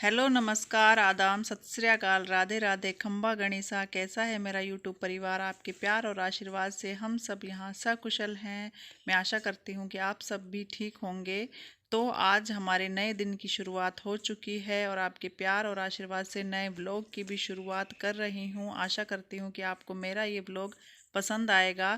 Hello, नमस्कार, आदाब, सत श्री अकाल, राधे राधे, खम्बा गणिसा। कैसा है मेरा यूट्यूब परिवार? आपके प्यार और आशीर्वाद से हम सब यहाँ सकुशल हैं। मैं आशा करती हूँ कि आप सब भी ठीक होंगे। तो आज हमारे नए दिन की शुरुआत हो चुकी है और आपके प्यार और आशीर्वाद से नए व्लॉग की भी शुरुआत कर रही हूँ। आशा करती हूँ कि आपको मेरा ये व्लॉग पसंद आएगा।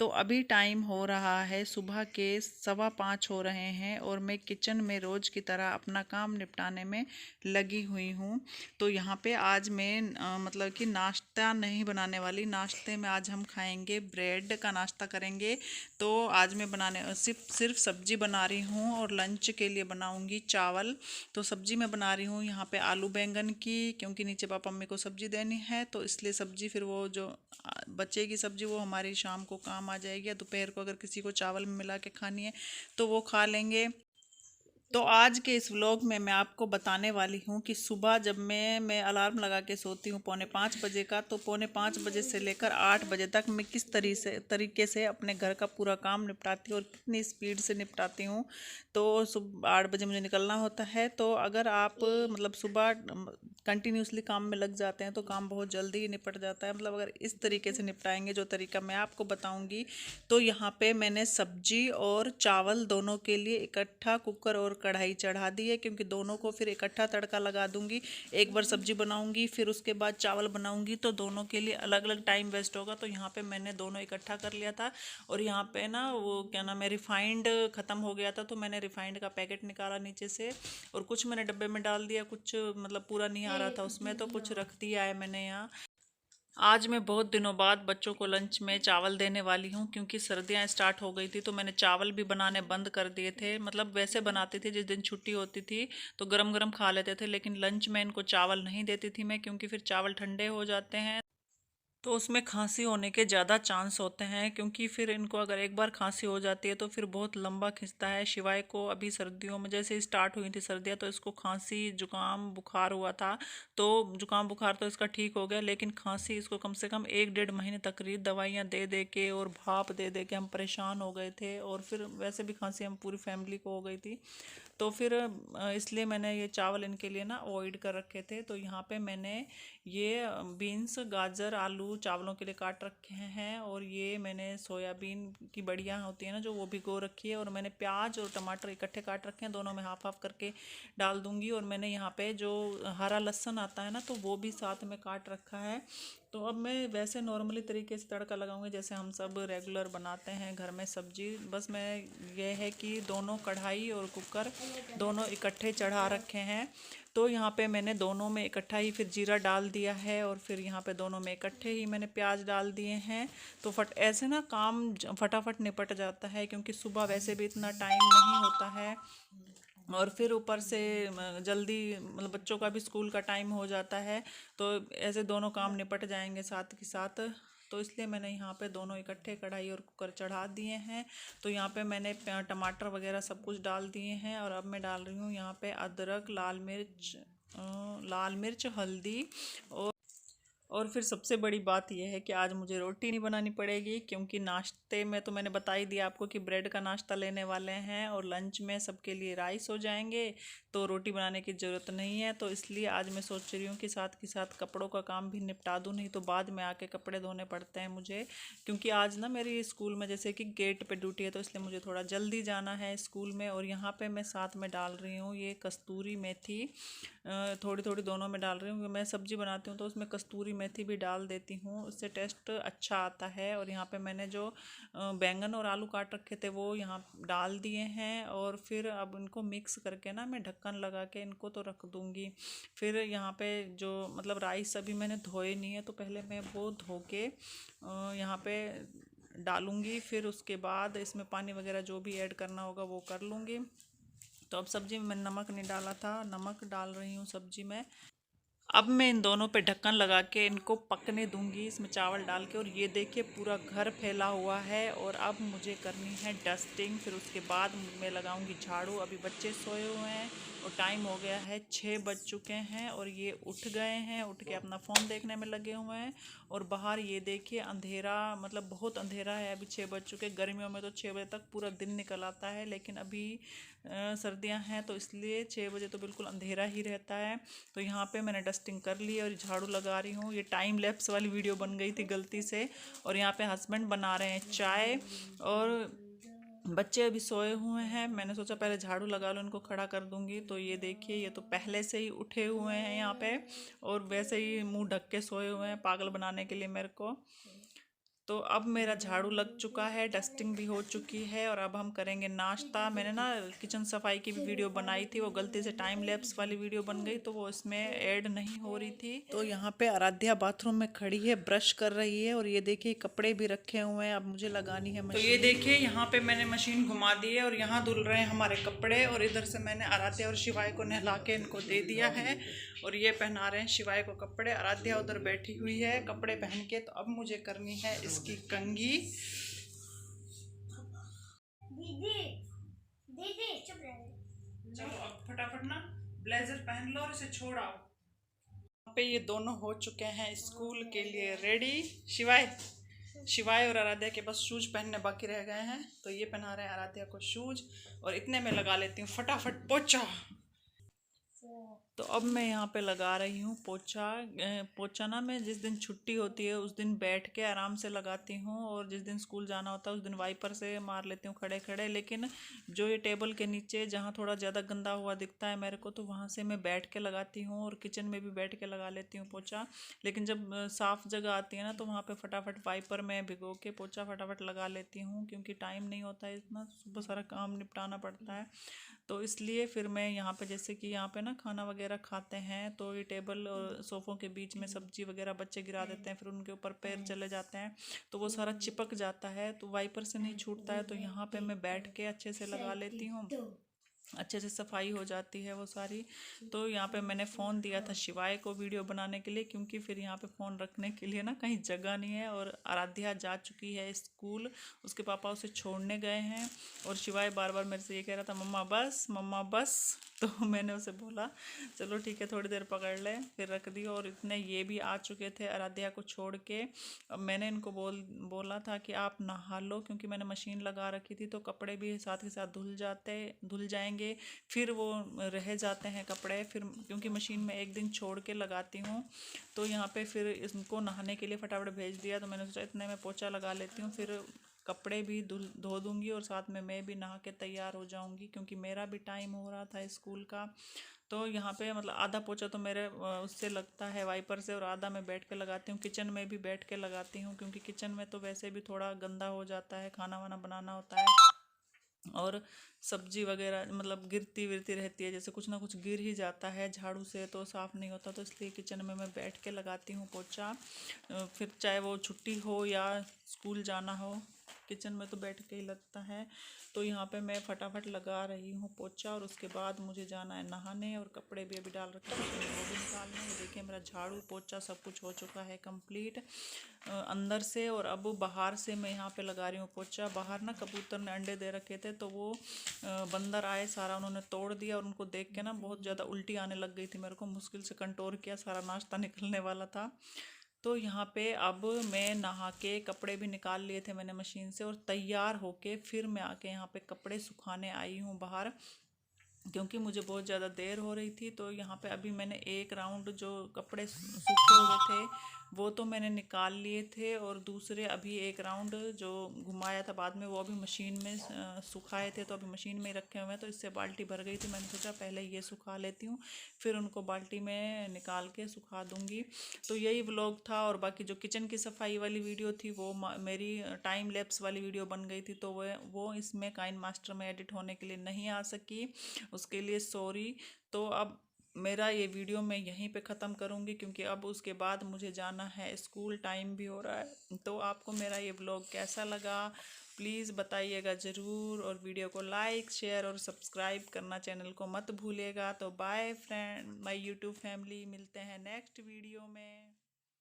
तो अभी टाइम हो रहा है, सुबह के 5:15 हो रहे हैं और मैं किचन में रोज़ की तरह अपना काम निपटाने में लगी हुई हूँ। तो यहाँ पे आज मैं मतलब कि नाश्ता नहीं बनाने वाली। नाश्ते में आज हम खाएंगे, ब्रेड का नाश्ता करेंगे। तो आज मैं सिर्फ सब्जी बना रही हूँ और लंच के लिए बनाऊँगी चावल। तो सब्जी मैं बना रही हूँ यहाँ पे आलू बैंगन की, क्योंकि नीचे पापा मम्मी को सब्जी देनी है। तो इसलिए सब्जी फिर वो जो बचेगी सब्जी वो हमारी शाम को काम आ जाएगी, या दोपहर को अगर किसी को चावल में मिला के खानी है तो वो खा लेंगे। तो आज के इस व्लॉग में मैं आपको बताने वाली हूँ कि सुबह जब मैं अलार्म लगा के सोती हूँ 4:45 बजे का, तो 4:45 बजे से लेकर 8 बजे तक मैं किस तरीके से अपने घर का पूरा काम निपटाती हूँ और कितनी स्पीड से निपटाती हूँ। तो सुबह 8 बजे मुझे निकलना होता है। तो अगर आप मतलब सुबह कंटिन्यूसली काम में लग जाते हैं तो काम बहुत जल्दी ही निपट जाता है। मतलब अगर इस तरीके से निपटाएंगे जो तरीका मैं आपको बताऊंगी। तो यहाँ पे मैंने सब्जी और चावल दोनों के लिए इकट्ठा कुकर और कढ़ाई चढ़ा दी है, क्योंकि दोनों को फिर इकट्ठा तड़का लगा दूंगी। एक बार सब्जी बनाऊंगी फिर उसके बाद चावल बनाऊंगी, तो दोनों के लिए अलग अलग टाइम वेस्ट होगा। तो यहाँ पे मैंने दोनों इकट्ठा कर लिया था। और यहाँ पे ना वो क्या नाम है, रिफाइंड ख़त्म हो गया था, तो मैंने रिफाइंड का पैकेट निकाला नीचे से और कुछ मैंने डब्बे में डाल दिया, कुछ मतलब पूरा नहीं आ रहा था उसमें, तो कुछ रख दिया है मैंने यहाँ। आज मैं बहुत दिनों बाद बच्चों को लंच में चावल देने वाली हूँ, क्योंकि सर्दियाँ स्टार्ट हो गई थी। तो मैंने चावल भी बनाने बंद कर दिए थे। मतलब वैसे बनाती थी जिस दिन छुट्टी होती थी तो गरम गरम खा लेते थे, लेकिन लंच में इनको चावल नहीं देती थी मैं, क्योंकि फिर चावल ठंडे हो जाते हैं तो उसमें खांसी होने के ज़्यादा चांस होते हैं। क्योंकि फिर इनको अगर एक बार खांसी हो जाती है तो फिर बहुत लंबा खिंचता है। शिवाय को अभी सर्दियों में जैसे स्टार्ट हुई थी सर्दियाँ, तो इसको खांसी जुकाम बुखार हुआ था। तो जुकाम बुखार तो इसका ठीक हो गया, लेकिन खांसी इसको कम से कम 1 डेढ़ महीने तकरीब दवाइयाँ दे दे के और भाप दे दे के हम परेशान हो गए थे। और फिर वैसे भी खांसी हम पूरी फैमिली को हो गई थी। तो फिर इसलिए मैंने ये चावल इनके लिए ना अवॉइड कर रखे थे। तो यहाँ पे मैंने ये बीन्स गाजर आलू चावलों के लिए काट रखे हैं, और ये मैंने सोयाबीन की बड़ियाँ होती है ना जो, वो भिगो रखी है। और मैंने प्याज और टमाटर इकट्ठे काट रखे हैं, दोनों में हाफ हाफ करके डाल दूंगी। और मैंने यहाँ पे जो हरा लहसुन आता है ना, तो वो भी साथ में काट रखा है। तो अब मैं वैसे नॉर्मली तरीके से तड़का लगाऊंगी जैसे हम सब रेगुलर बनाते हैं घर में सब्जी। बस मैं ये है कि दोनों कढ़ाई और कुकर दोनों इकट्ठे चढ़ा रखे हैं। तो यहाँ पे मैंने दोनों में इकट्ठा ही फिर जीरा डाल दिया है, और फिर यहाँ पे दोनों में इकट्ठे ही मैंने प्याज डाल दिए हैं। तो ऐसे ना काम फटाफट निपट जाता है, क्योंकि सुबह वैसे भी इतना टाइम नहीं होता है। और फिर ऊपर से जल्दी मतलब बच्चों का भी स्कूल का टाइम हो जाता है। तो ऐसे दोनों काम निपट जाएंगे साथ के साथ। तो इसलिए मैंने यहाँ पे दोनों इकट्ठे कढ़ाई और कुकर चढ़ा दिए हैं। तो यहाँ पे मैंने टमाटर वगैरह सब कुछ डाल दिए हैं, और अब मैं डाल रही हूँ यहाँ पे अदरक लाल मिर्च हल्दी। और फिर सबसे बड़ी बात यह है कि आज मुझे रोटी नहीं बनानी पड़ेगी, क्योंकि नाश्ते में तो मैंने बता ही दिया आपको कि ब्रेड का नाश्ता लेने वाले हैं, और लंच में सबके लिए राइस हो जाएंगे। तो रोटी बनाने की ज़रूरत नहीं है। तो इसलिए आज मैं सोच रही हूँ कि साथ के साथ कपड़ों का काम भी निपटा दूँ, नहीं तो बाद में आके कपड़े धोने पड़ते हैं मुझे। क्योंकि आज ना मेरी स्कूल में जैसे कि गेट पे ड्यूटी है, तो इसलिए मुझे थोड़ा जल्दी जाना है स्कूल में। और यहाँ पे मैं साथ में डाल रही हूँ ये कस्तूरी मेथी, थोड़ी थोड़ी दोनों में डाल रही हूँ, क्योंकि मैं सब्जी बनाती हूँ तो उसमें कस्तूरी मेथी भी डाल देती हूँ, उससे टेस्ट अच्छा आता है। और यहाँ पे मैंने जो बैंगन और आलू काट रखे थे वो यहाँ डाल दिए हैं। और फिर अब इनको मिक्स करके ना मैं ढक्कन लगा के इनको तो रख दूँगी। फिर यहाँ पे जो मतलब राइस अभी मैंने धोए नहीं है, तो पहले मैं वो धो के यहाँ पे डालूँगी। फिर उसके बाद इसमें पानी वगैरह जो भी ऐड करना होगा वो कर लूँगी। तो अब सब्जी में मैंने नमक नहीं डाला था, नमक डाल रही हूँ सब्जी में। अब मैं इन दोनों पे ढक्कन लगा के इनको पकने दूंगी इसमें चावल डाल के। और ये देखिए पूरा घर फैला हुआ है, और अब मुझे करनी है डस्टिंग। फिर उसके बाद मैं लगाऊंगी झाड़ू। अभी बच्चे सोए हुए हैं और टाइम हो गया है 6 बज चुके हैं, और ये उठ गए हैं, उठ के अपना फ़ोन देखने में लगे हुए हैं। और बाहर ये देखिए अंधेरा, मतलब बहुत अंधेरा है। अभी 6 बज चुके। गर्मियों में तो 6 बजे तक पूरा दिन निकल आता है, लेकिन अभी सर्दियां हैं तो इसलिए 6 बजे तो बिल्कुल अंधेरा ही रहता है। तो यहाँ पे मैंने डस्टिंग कर ली और झाड़ू लगा रही हूँ। ये टाइम लैप्स वाली वीडियो बन गई थी गलती से। और यहाँ पे हस्बैंड बना रहे हैं चाय और बच्चे अभी सोए हुए हैं। मैंने सोचा पहले झाड़ू लगा लो, इनको खड़ा कर दूंगी। तो ये देखिए, ये तो पहले से ही उठे हुए हैं यहाँ पे और वैसे ही मुंह ढक के सोए हुए हैं पागल बनाने के लिए मेरे को। तो अब मेरा झाड़ू लग चुका है, डस्टिंग भी हो चुकी है और अब हम करेंगे नाश्ता। मैंने ना किचन सफाई की भी वीडियो बनाई थी, वो गलती से टाइम लैप्स वाली वीडियो बन गई तो वो इसमें ऐड नहीं हो रही थी। तो यहाँ पे आराध्या बाथरूम में खड़ी है, ब्रश कर रही है और ये देखिए कपड़े भी रखे हुए हैं, अब मुझे लगानी है मशीन। तो ये देखिए यहाँ पे मैंने मशीन घुमा दी है और यहाँ धुल रहे हैं हमारे कपड़े और इधर से मैंने आराध्या और शिवाय को नहला के इनको दे दिया है और ये पहना रहे हैं शिवाय को कपड़े। आराध्या उधर बैठी हुई है कपड़े पहन के। तो अब मुझे करनी है इसकी कंघी। दीदी दीदी चुप रहो। चलो अब फटाफट ना ब्लेजर पहन लो और इसे छोड़ आओ। यहाँ पे ये दोनों हो चुके हैं स्कूल के लिए रेडी। शिवाय और आराध्या के बस शूज पहनने बाकी रह गए हैं तो ये पहना रहे हैं आराध्या को शूज और इतने में लगा लेती हूँ फटाफट पोछा। तो अब मैं यहाँ पे लगा रही हूँ पोछा। पोछा ना मैं जिस दिन छुट्टी होती है उस दिन बैठ के आराम से लगाती हूँ और जिस दिन स्कूल जाना होता है उस दिन वाइपर से मार लेती हूँ खड़े खड़े। लेकिन जो ये टेबल के नीचे जहाँ थोड़ा ज़्यादा गंदा हुआ दिखता है मेरे को तो वहाँ से मैं बैठ के लगाती हूँ और किचन में भी बैठ के लगा लेती हूँ पोछा। लेकिन जब साफ़ जगह आती है ना तो वहाँ पर फटाफट वाइपर में भिगो के पोछा फटाफट लगा लेती हूँ क्योंकि टाइम नहीं होता है इतना, सुबह सारा काम निपटाना पड़ता है। तो इसलिए फिर मैं यहाँ पे जैसे कि यहाँ पे ना खाना वगैरह खाते हैं तो ये टेबल और सोफ़ों के बीच में सब्जी वगैरह बच्चे गिरा देते हैं, फिर उनके ऊपर पैर चले जाते हैं तो वो सारा चिपक जाता है तो वाइपर से नहीं छूटता है। तो यहाँ पे मैं बैठ के अच्छे से लगा लेती हूँ, अच्छे से सफाई हो जाती है वो सारी। तो यहाँ पे मैंने फ़ोन दिया था शिवाय को वीडियो बनाने के लिए क्योंकि फिर यहाँ पे फ़ोन रखने के लिए ना कहीं जगह नहीं है। और आराध्या जा चुकी है स्कूल, उसके पापा उसे छोड़ने गए हैं और शिवाय बार बार मेरे से ये कह रहा था मम्मा बस मम्मा बस। तो मैंने उसे बोला चलो ठीक है थोड़ी देर पकड़ ले, फिर रख दी। और इतने ये भी आ चुके थे आराध्या को छोड़ के। अब मैंने इनको बोला था कि आप नहा लो क्योंकि मैंने मशीन लगा रखी थी तो कपड़े भी साथ के साथ धुल जाएंगे, फिर वो रह जाते हैं कपड़े। फिर क्योंकि मशीन में एक दिन छोड़ के लगाती हूँ तो यहाँ पे फिर इसको नहाने के लिए फटाफट भेज दिया। तो मैंने सोचा इतने में पोछा लगा लेती हूँ, फिर कपड़े भी धो दूँगी और साथ में मैं भी नहा के तैयार हो जाऊँगी क्योंकि मेरा भी टाइम हो रहा था स्कूल का। तो यहाँ पे मतलब आधा पोछा तो मेरे उससे लगता है वाइपर से और आधा मैं बैठ के लगाती हूँ। किचन में भी बैठ के लगाती हूँ क्योंकि किचन में तो वैसे भी थोड़ा गंदा हो जाता है, खाना वाना बनाना होता है और सब्जी वगैरह मतलब गिरती विरती रहती है, जैसे कुछ ना कुछ गिर ही जाता है झाड़ू से तो साफ़ नहीं होता। तो इसलिए किचन में मैं बैठ के लगाती हूँ पोछा। फिर चाहे वो छुट्टी हो या स्कूल जाना हो किचन में तो बैठ के ही लगता है। तो यहाँ पे मैं फटाफट लगा रही हूँ पोछा और उसके बाद मुझे जाना है नहाने और कपड़े भी अभी डाल रखे हैं वो भी निकालने। देखिए मेरा झाड़ू पोछा सब कुछ हो चुका है कंप्लीट अंदर से। और अब बाहर से मैं यहाँ पे लगा रही हूँ पोछा। बाहर ना कबूतर ने अंडे दे रखे थे तो वो बंदर आए, सारा उन्होंने तोड़ दिया और उनको देख के ना बहुत ज़्यादा उल्टी आने लग गई थी मेरे को, मुश्किल से कंट्रोल किया, सारा नाश्ता निकलने वाला था। तो यहाँ पे अब मैं नहा के कपड़े भी निकाल लिए थे मैंने मशीन से और तैयार होके फिर मैं आके यहाँ पे कपड़े सुखाने आई हूँ बाहर क्योंकि मुझे बहुत ज़्यादा देर हो रही थी। तो यहाँ पे अभी मैंने एक राउंड जो कपड़े सूखे हुए थे वो तो मैंने निकाल लिए थे और दूसरे अभी एक राउंड जो घुमाया था बाद में वो अभी मशीन में सुखाए थे तो अभी मशीन में ही रखे हुए हैं। तो इससे बाल्टी भर गई थी, मैंने सोचा पहले ये सुखा लेती हूँ फिर उनको बाल्टी में निकाल के सुखा दूँगी। तो यही व्लॉग था। और बाकी जो किचन की सफाई वाली वीडियो थी वो मेरी टाइम लैप्स वाली वीडियो बन गई थी तो वो इसमें काइन मास्टर में एडिट होने के लिए नहीं आ सकी, उसके लिए सॉरी। तो अब मेरा ये वीडियो मैं यहीं पे ख़त्म करूँगी क्योंकि अब उसके बाद मुझे जाना है स्कूल, टाइम भी हो रहा है। तो आपको मेरा ये व्लॉग कैसा लगा प्लीज़ बताइएगा ज़रूर और वीडियो को लाइक शेयर और सब्सक्राइब करना चैनल को मत भूलिएगा। तो bye friend my YouTube family, मिलते हैं नेक्स्ट वीडियो में।